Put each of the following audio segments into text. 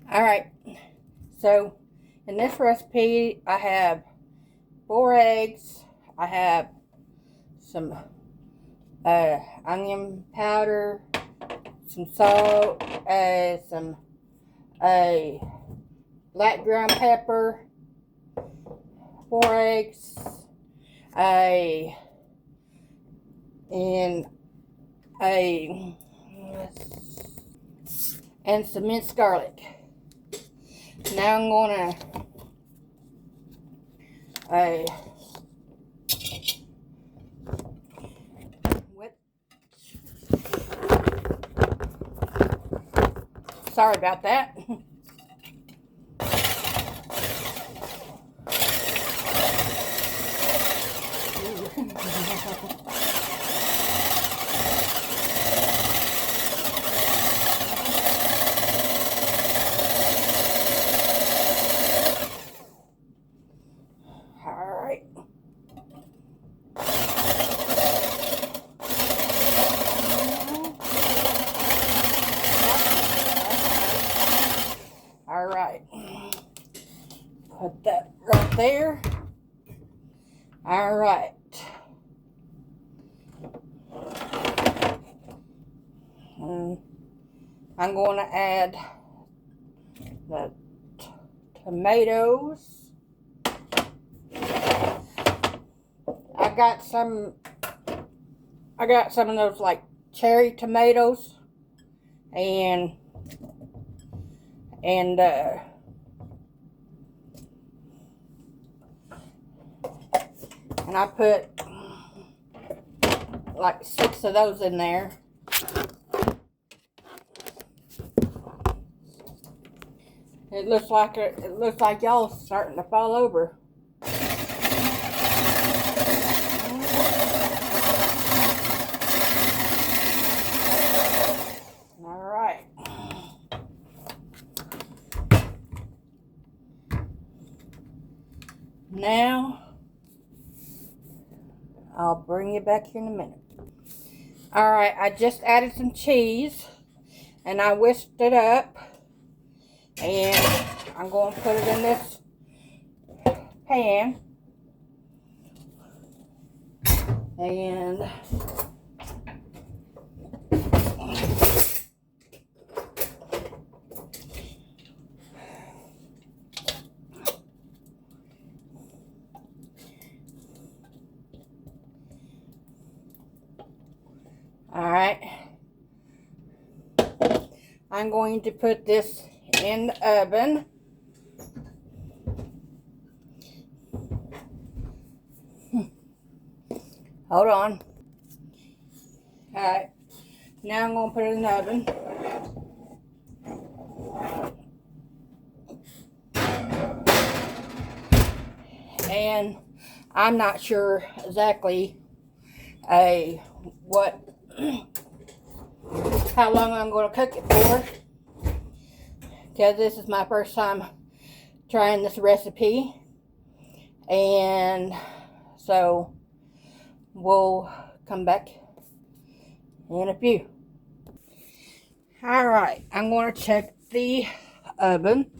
Alright, so in this recipe I have 4 eggs, I have some onion powder, some salt, some black ground pepper, 4 eggs, and some minced garlic. Now I'm gonna sorry about that. Alright, put that right there. Alright, I'm going to add the tomatoes. I got some of those like cherry tomatoes, and I put like 6 of those in there. It looks like y'all starting to fall over. All right. Now I'll bring you back here in a minute. All right, I just added some cheese and I whisked it up, and I'm going to put it in this pan. And alright, I'm going to put this in the oven. Hold on. Alright, now I'm going to put it in the oven. And I'm not sure exactly how long I'm going to cook it for, because this is my first time trying this recipe, and so we'll come back in a few. Alright, I'm going to check the oven,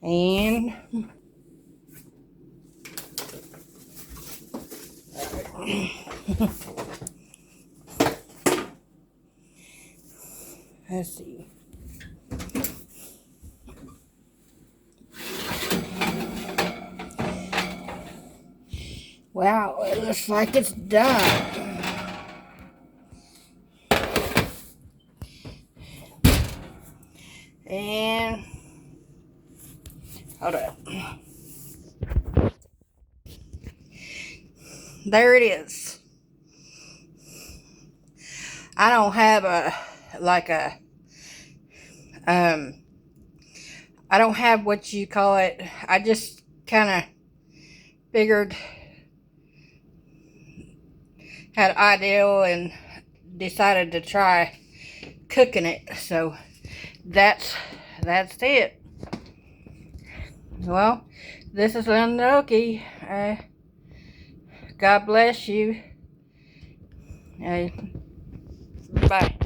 and let's see. Wow, it looks like it's done. And hold up. There it is. I don't have I don't have what you call it. I just kind of figured, had an idea and decided to try cooking it. So that's it. Well, this is Linda Okie. God bless you. Bye.